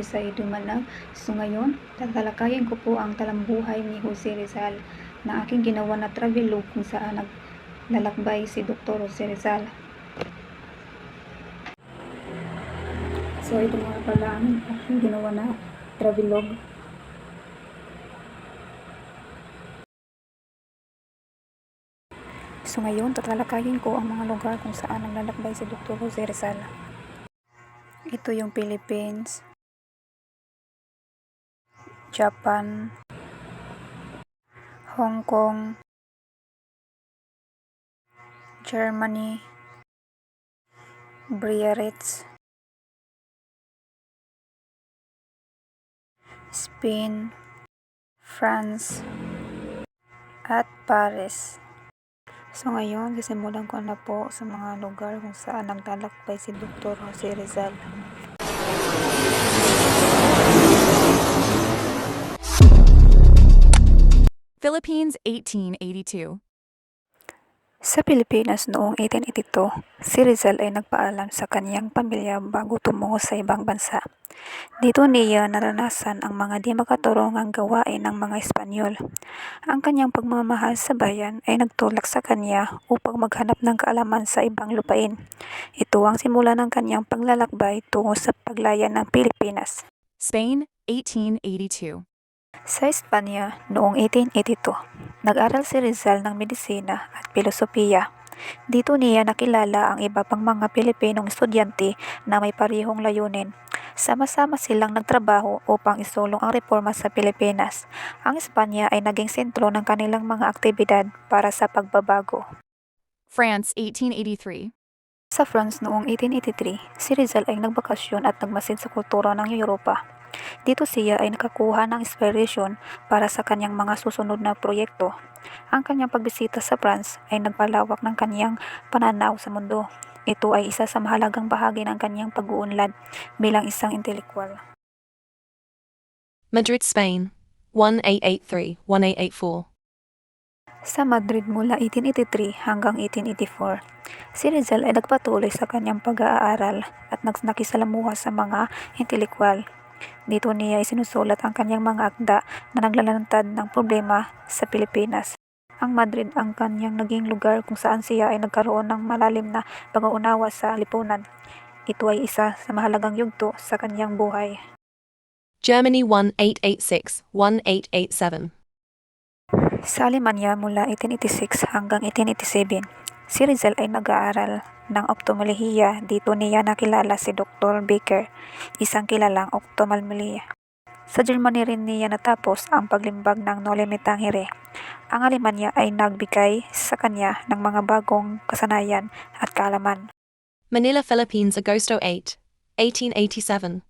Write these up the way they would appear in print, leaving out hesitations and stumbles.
sa Idumanag. So ngayon, tatalakayin ko po ang talambuhay ni Jose Rizal na aking ginawa na travelog kung saan naglalakbay si Dr. Jose Rizal. So ito nga pala ang aking ginawa na travelog. So ngayon, tatalakayin ko ang mga lugar kung saan naglalakbay si Dr. Jose Rizal. Ito yung Philippines, Japan, Hong Kong, Germany, Biarritz, Spain, France, at Paris. So ngayon, sisimulan ko na po sa mga lugar kung saan naglalakbay si Dr. Jose Rizal. Philippines 1882. Sa Pilipinas noong 1882, si Rizal ay nagpaalam sa kaniyang pamilya bago tumungo sa ibang bansa. Dito niya naranasan ang mga di makaturungang gawain ng mga Espanyol. Ang kanyang pagmamahal sa bayan ay nagtulak sa kanya upang maghanap ng kaalaman sa ibang lupain. Ito ang simula ng kanyang paglalakbay tungo sa paglaya ng Pilipinas. Spain 1882. Sa Espanya noong 1882, nag-aral si Rizal ng medisina at filosofiya. Dito niya nakilala ang iba pang mga Pilipinong estudyante na may parehong layunin. Sama-sama silang nagtrabaho upang isulong ang reforma sa Pilipinas. Ang Espanya ay naging sentro ng kanilang mga aktibidad para sa pagbabago. France 1883. Sa France noong 1883, si Rizal ay nagbakasyon at nagmasid sa kultura ng Europa. Dito siya ay nakakuha ng inspirasyon para sa kanyang mga susunod na proyekto. Ang kanyang pagbisita sa France ay nagpalawak ng kanyang pananaw sa mundo. Ito ay isa sa mahalagang bahagi ng kanyang pag-uunlad bilang isang intelekwal. Madrid, Spain 1883-1884. Sa Madrid mula 1883 hanggang 1884, si Rizal ay nagpatuloy sa kanyang pag-aaral at nakisalamuha sa mga intelekwal. Dito niya isinusulat ang kanyang mga akda na naglalantad ng problema sa Pilipinas. Ang Madrid ang kanyang naging lugar kung saan siya ay nagkaroon ng malalim na pag-uunawa sa lipunan. Ito ay isa sa mahalagang yugto sa kanyang buhay. Germany 1886-1887. Sa Alemanya mula 1886 hanggang 1887, si Rizal ay nag-aaral ng optometriya. Dito niya nakilala si Dr. Becker, isang kilalang optometrist. Sa Germany rin niya natapos ang paglimbag ng Noleme Tangere. Ang Alemanya ay nagbigay sa kanya ng mga bagong kasanayan at kaalaman. Manila, Philippines, Agosto 8, 1887.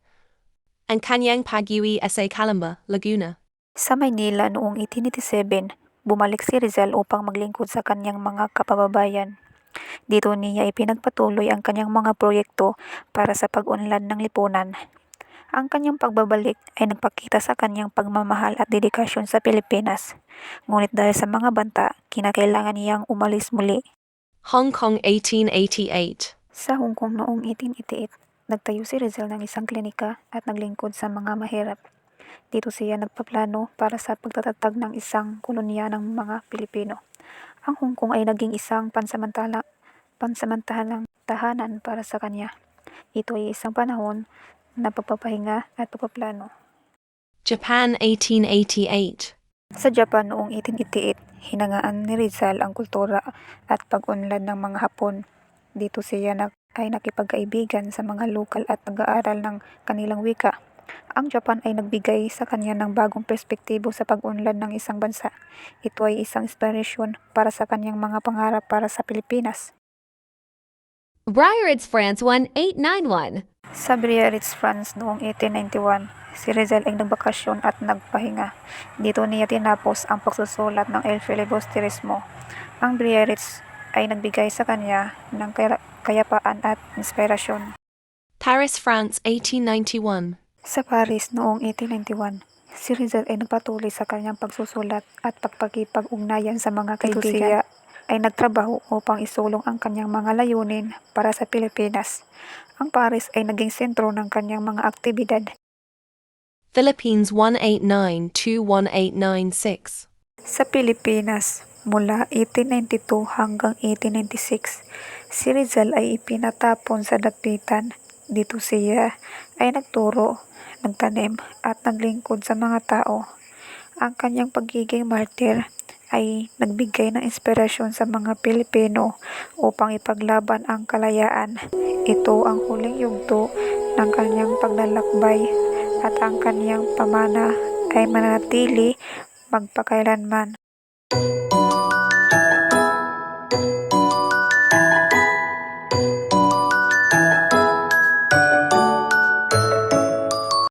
And Kanyang Pag-uwi sa Calamba, Laguna. Sa Maynila noong 1887, bumalik si Rizal upang maglingkod sa kanyang mga kapababayan. Dito niya ipinagpatuloy ang kanyang mga proyekto para sa pag-unlad ng lipunan. Ang kanyang pagbabalik ay nagpakita sa kanyang pagmamahal at dedikasyon sa Pilipinas. Ngunit dahil sa mga banta, kinakailangan niyang umalis muli. Hong Kong 1888. Sa Hong Kong noong 1888, nagtayo si Rizal ng isang klinika at naglingkod sa mga mahirap. Dito siya nagpaplano para sa pagtatatag ng isang kolonya ng mga Pilipino. Ang Hong Kong ay naging isang pansamantalang tahanan para sa kanya. Ito ay isang panahon na pagpapahinga at pagpaplano. Japan 1888. Sa Japan noong 1888, hinangaan ni Rizal ang kultura at pag-unlad ng mga Hapon. Dito siya ay nakipagkaibigan sa mga lokal at nag-aaral ng kanilang wika. Ang Japan ay nagbigay sa kanya ng bagong perspektibo sa pag-unlad ng isang bansa. Ito ay isang inspirasyon para sa kanyang mga pangarap para sa Pilipinas. Biarritz, France 1891. Sa Biarritz, France noong 1891, si Rizal ay nagbakasyon at nagpahinga. Dito niya tinapos ang pagsusulat ng El Filibusterismo. Ang Biarritz ay nagbigay sa kanya ng kayapaan at inspirasyon. Paris, France 1891. Sa Paris noong 1891, si Rizal ay nagpatuloy sa kanyang pagsusulat at pagpakipag-ugnayan sa mga kaibigan. Siya ay nagtrabaho upang isulong ang kanyang mga layunin para sa Pilipinas. Ang Paris ay naging sentro ng kanyang mga aktibidad. Philippines 189 to 1896. Sa Pilipinas, mula 1892 hanggang 1896, si Rizal ay ipinatapon sa dapitan. Dito siya ay nagturo, nagtanim at naglingkod sa mga tao. Ang kanyang pagiging martir ay nagbigay ng inspirasyon sa mga Pilipino upang ipaglaban ang kalayaan. Ito ang huling yugto ng kanyang paglalakbay at ang kanyang pamana ay manatili magpakailanman.